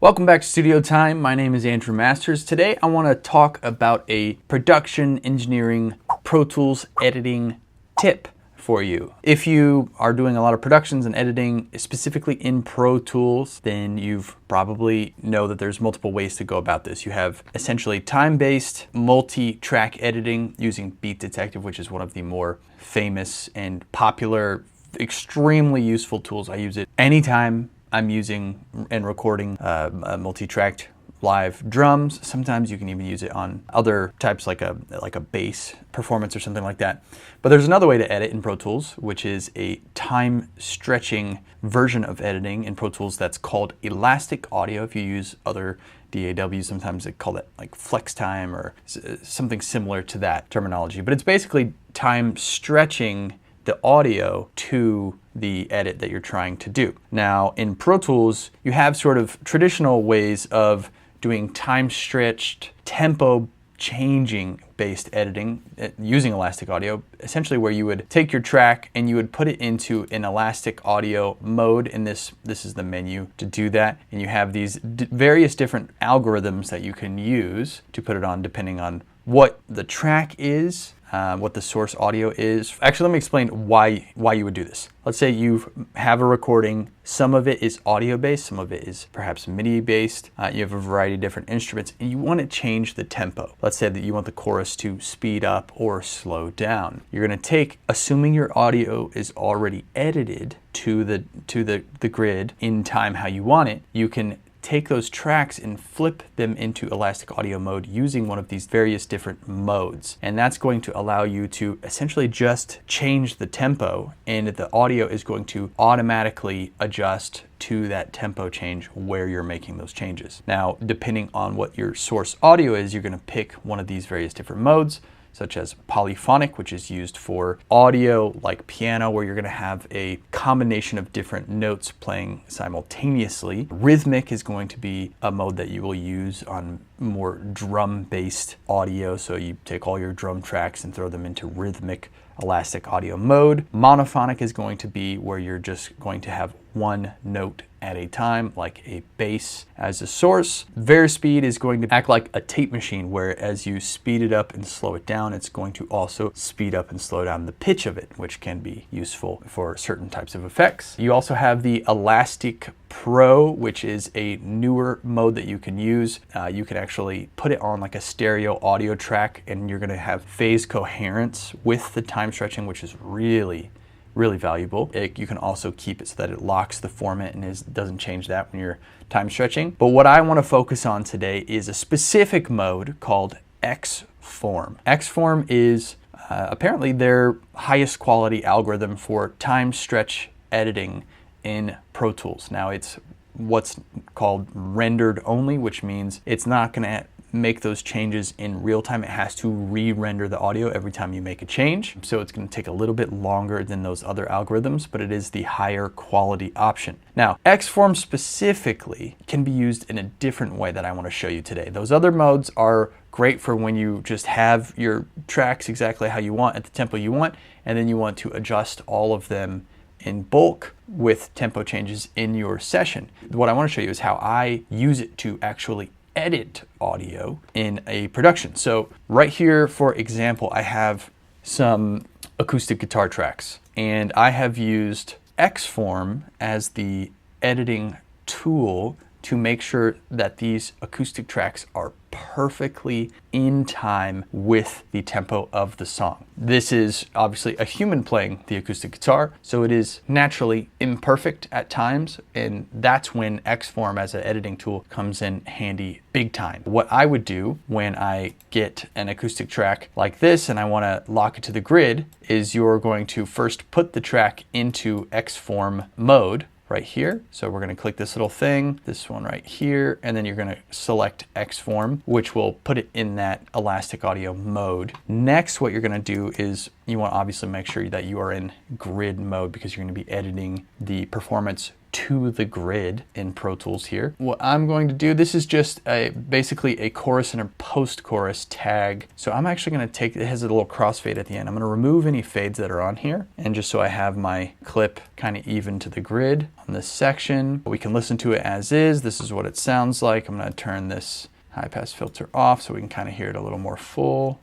Welcome back to Studio Time. My name is Andrew Masters. Today I want to talk about a production engineering Pro Tools editing tip for you. If you are doing a lot of productions and editing specifically in Pro Tools, then you've probably know that there's multiple ways to go about this. You have essentially time-based multi-track editing using Beat Detective, which is one of the more famous and popular, extremely useful tools. I use it anytime I'm using and recording multi-tracked live drums. Sometimes you can even use it on other types like a bass performance or something like that. But there's another way to edit in Pro Tools, which is a time stretching version of editing in Pro Tools that's called elastic audio. If you use other DAWs, sometimes they call it like flex time or something similar to that terminology. But it's basically time stretching the audio to the edit that you're trying to do. Now in Pro Tools, you have sort of traditional ways of doing time stretched, tempo changing based editing using elastic audio, essentially where you would take your track and you would put it into an elastic audio mode, and this is the menu to do that, and you have these various different algorithms that you can use to put it on depending on what the track is, what the source audio is. Actually, let me explain why you would do this. Let's say you have a recording, some of it is audio based, some of it is perhaps MIDI based. You have a variety of different instruments and you want to change the tempo. Let's say that you want the chorus to speed up or slow down. You're going to take, assuming your audio is already edited to the grid in time how you want it, you can take those tracks and flip them into elastic audio mode using one of these various different modes. And that's going to allow you to essentially just change the tempo, and the audio is going to automatically adjust to that tempo change where you're making those changes. Now, depending on what your source audio is, you're going to pick one of these various different modes, such as polyphonic, which is used for audio like piano, where you're going to have a combination of different notes playing simultaneously. Rhythmic is going to be a mode that you will use on more drum-based audio, so you take all your drum tracks and throw them into rhythmic elastic audio mode. Monophonic is going to be where you're just going to have one note at a time, like a bass as a source. Varispeed is going to act like a tape machine, where as you speed it up and slow it down, it's going to also speed up and slow down the pitch of it, which can be useful for certain types of effects. You also have the Elastic Pro, which is a newer mode that you can use. You can actually put it on like a stereo audio track, and you're going to have phase coherence with the time stretching, which is really valuable. You can also keep it so that it locks the format and doesn't change that when you're time stretching. But what I want to focus on today is a specific mode called X-Form. X-Form is apparently their highest quality algorithm for time stretch editing in Pro Tools. Now, it's what's called rendered only, which means it's not going to make those changes in real time. It has to re-render the audio every time you make a change. So it's going to take a little bit longer than those other algorithms, but it is the higher quality option. Now, X-Form specifically can be used in a different way that I want to show you today. Those other modes are great for when you just have your tracks exactly how you want at the tempo you want, and then you want to adjust all of them in bulk with tempo changes in your session. What I want to show you is how I use it to actually edit audio in a production. So right here, for example, I have some acoustic guitar tracks, and I have used X-Form as the editing tool to make sure that these acoustic tracks are perfectly in time with the tempo of the song. This is obviously a human playing the acoustic guitar, so it is naturally imperfect at times, and that's when X-Form as an editing tool comes in handy big time. What I would do when I get an acoustic track like this and I want to lock it to the grid is you're going to first put the track into X-Form mode right here. So we're going to click this little thing, this one right here, and then you're going to select X-Form, which will put it in that elastic audio mode. Next, what you're going to do is you want to obviously make sure that you are in grid mode, because you're going to be editing the performance to the grid in Pro Tools here. What I'm going to do, this is just basically a chorus and a post-chorus tag. So I'm actually going to take, it has a little crossfade at the end. I'm going to remove any fades that are on here, and just so I have my clip kind of even to the grid on this section. We can listen to it as is. This is what it sounds like. I'm going to turn this high pass filter off so we can kind of hear it a little more full.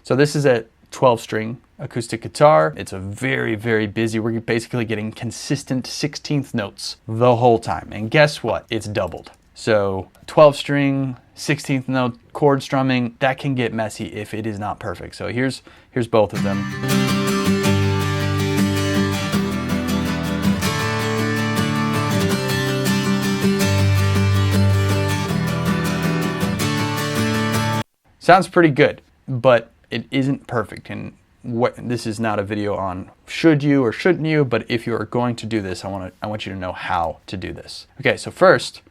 So this is a 12-string acoustic guitar. It's a very, very busy. We're basically getting consistent 16th notes the whole time. And guess what? It's doubled. So 12-string, 16th note chord strumming, that can get messy if it is not perfect. So here's both of them. Sounds pretty good, but it isn't perfect. And this is not a video on should you or shouldn't you, but if you are going to do this, I want you to know how to do this. Okay, so first,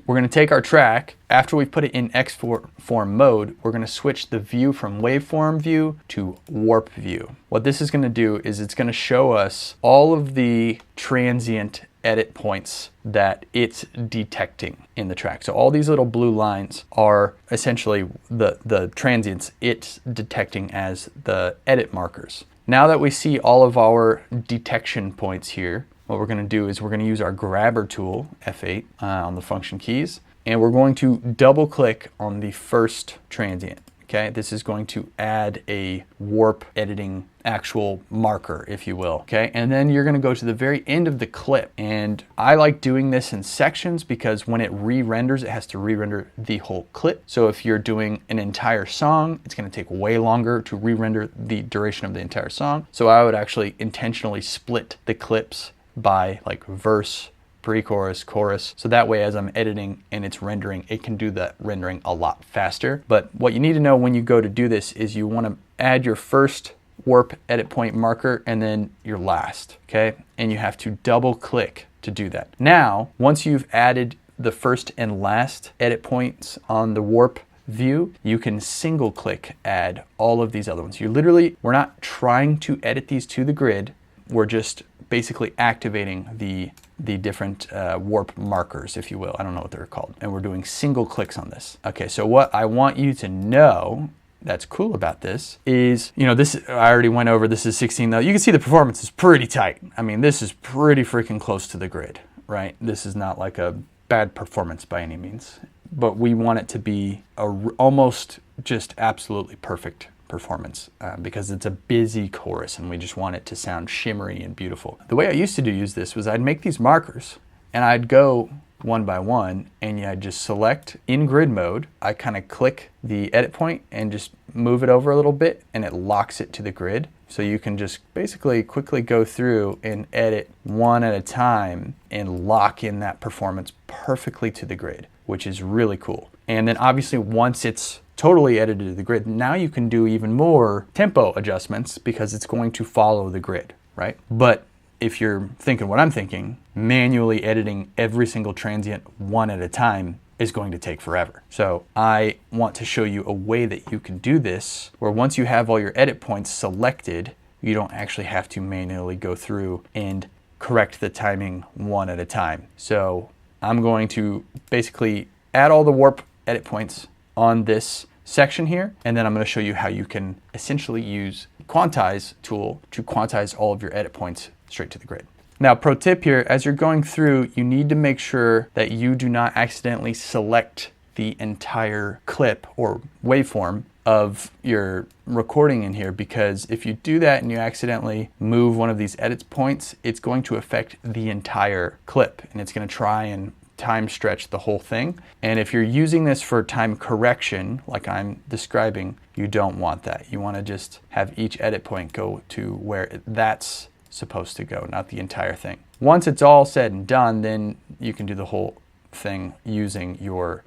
we're going to take our track. After we put it in X-form mode, we're going to switch the view from waveform view to warp view. What this is going to do is it's going to show us all of the transient edit points that it's detecting in the track. So all these little blue lines are essentially the transients it's detecting as the edit markers. Now that we see all of our detection points here, what we're going to do is we're going to use our grabber tool, F8, on the function keys, and we're going to double click on the first transient. Okay, this is going to add a warp editing actual marker, if you will. Okay, and then you're going to go to the very end of the clip. And I like doing this in sections because when it re-renders, it has to re-render the whole clip. So if you're doing an entire song, it's going to take way longer to re-render the duration of the entire song. So I would actually intentionally split the clips by like verse, pre-chorus, chorus, so that way as I'm editing and it's rendering, it can do that rendering a lot faster. But what you need to know when you go to do this is you want to add your first warp edit point marker and then your last, okay? And you have to double click to do that. Now, once you've added the first and last edit points on the warp view, you can single click add all of these other ones. We're not trying to edit these to the grid, we're just basically activating the different warp markers, if you will. I don't know what they're called. And we're doing single clicks on this. Okay, so what I want you to know that's cool about this is, this, I already went over, this is 16 though. You can see the performance is pretty tight. I mean, this is pretty freaking close to the grid, right? This is not like a bad performance by any means, but we want it to be almost just absolutely perfect performance because it's a busy chorus and we just want it to sound shimmery and beautiful. The way I used to use this was I'd make these markers and I'd go one by one and I'd just select in grid mode. I kind of click the edit point and just move it over a little bit and it locks it to the grid. So you can just basically quickly go through and edit one at a time and lock in that performance perfectly to the grid, which is really cool. And then obviously once it's totally edited to the grid, now you can do even more tempo adjustments because it's going to follow the grid, right? But if you're thinking what I'm thinking, manually editing every single transient one at a time is going to take forever. So I want to show you a way that you can do this where once you have all your edit points selected, you don't actually have to manually go through and correct the timing one at a time. So I'm going to basically add all the warp edit points on this section here, and then I'm going to show you how you can essentially use Quantize tool to quantize all of your edit points straight to the grid. Now, pro tip here, as you're going through, you need to make sure that you do not accidentally select the entire clip or waveform of your recording in here, because if you do that and you accidentally move one of these edit points, it's going to affect the entire clip and it's going to try and time stretch the whole thing. And if you're using this for time correction, like I'm describing, you don't want that. You want to just have each edit point go to where that's supposed to go, not the entire thing. Once it's all said and done, then you can do the whole thing using your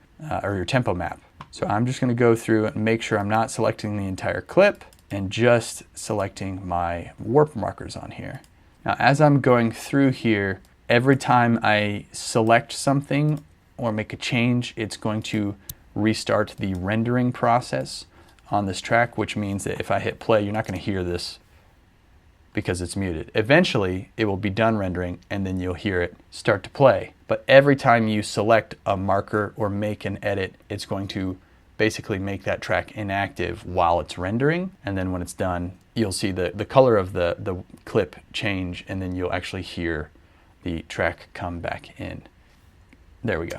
tempo map. So I'm just going to go through and make sure I'm not selecting the entire clip and just selecting my warp markers on here. Now, as I'm going through here, every time I select something or make a change, it's going to restart the rendering process on this track, which means that if I hit play, you're not going to hear this because it's muted. Eventually, it will be done rendering and then you'll hear it start to play. But every time you select a marker or make an edit, it's going to basically make that track inactive while it's rendering. And then when it's done, you'll see the color of the clip change, and then you'll actually hear the track come back in. There we go.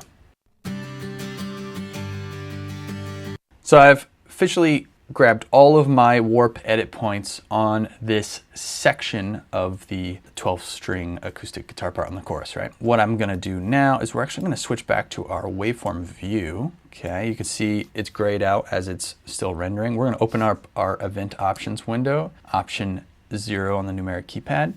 So I've officially grabbed all of my warp edit points on this section of the 12-string acoustic guitar part on the chorus, right? What I'm gonna do now is we're actually gonna switch back to our waveform view. Okay, you can see it's grayed out as it's still rendering. We're gonna open up our event options window, option 0 on the numeric keypad.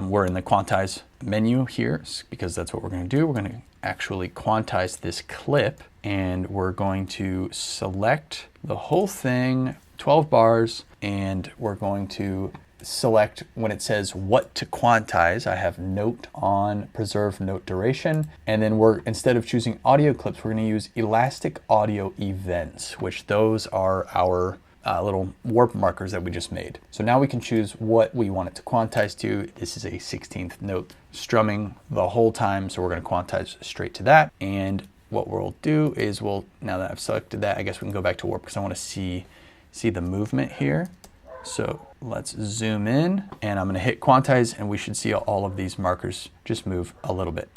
We're in the quantize menu here because that's what we're gonna do. We're gonna actually quantize this clip, and we're going to select the whole thing, 12 bars, and we're going to select when it says what to quantize. I have note on, preserve note duration, and then instead of choosing audio clips, we're going to use elastic audio events, which those are our little warp markers that we just made. So now we can choose what we want it to quantize to. This is a 16th note strumming the whole time, so we're going to quantize straight to that. And what we'll do is now that I've selected that, I guess we can go back to warp because I want to see the movement here. So let's zoom in, and I'm going to hit quantize, and we should see all of these markers just move a little bit.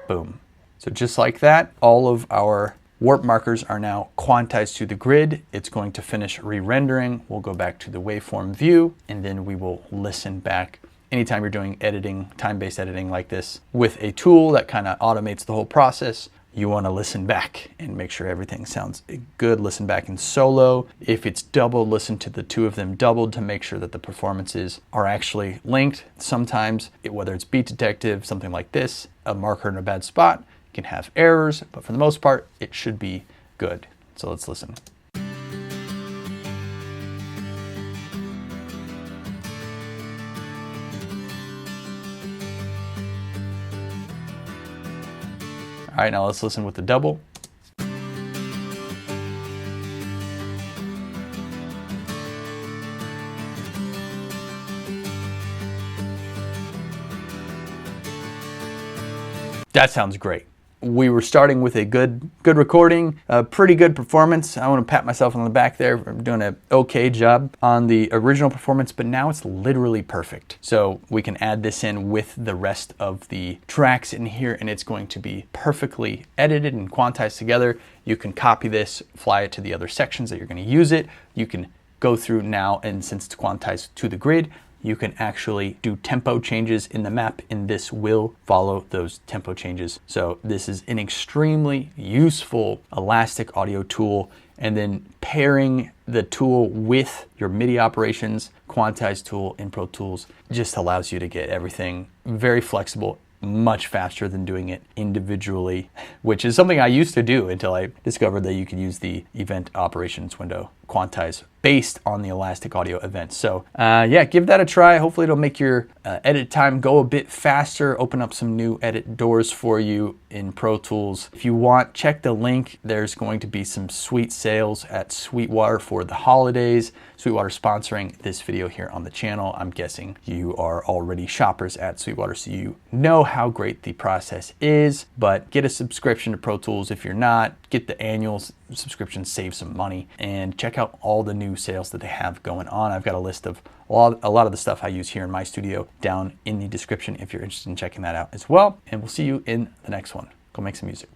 Boom. So just like that, all of our warp markers are now quantized to the grid. It's going to finish re-rendering. We'll go back to the waveform view, and then we will listen back. Anytime you're doing editing, time-based editing like this, with a tool that kind of automates the whole process, you want to listen back and make sure everything sounds good. Listen back in solo. If it's doubled, listen to the two of them doubled to make sure that the performances are actually linked. Sometimes, whether it's beat detective, something like this, a marker in a bad spot can have errors, but for the most part, it should be good. So let's listen. All right, now let's listen with the double. That sounds great. We were starting with a good recording, a pretty good performance. I want to pat myself on the back there for doing an okay job on the original performance, but now it's literally perfect. So we can add this in with the rest of the tracks in here, and it's going to be perfectly edited and quantized together. You can copy this, fly it to the other sections that you're going to use it. You can go through now, and since it's quantized to the grid, you can actually do tempo changes in the map, and this will follow those tempo changes. So this is an extremely useful elastic audio tool. And then pairing the tool with your MIDI operations, Quantize tool in Pro Tools just allows you to get everything very flexible, much faster than doing it individually, which is something I used to do until I discovered that you could use the event operations window, quantize, based on the elastic audio events. So yeah, give that a try. Hopefully it'll make your edit time go a bit faster, open up some new edit doors for you in Pro Tools. If you want, check the link. There's going to be some sweet sales at Sweetwater for the holidays. Sweetwater sponsoring this video here on the channel. I'm guessing you are already shoppers at Sweetwater, so you know how great the process is, but get a subscription to Pro Tools if you're not. Get the annual subscription, save some money, and check out all the new sales that they have going on. I've got a list of a lot of the stuff I use here in my studio down in the description if you're interested in checking that out as well. And we'll see you in the next one. Go make some music.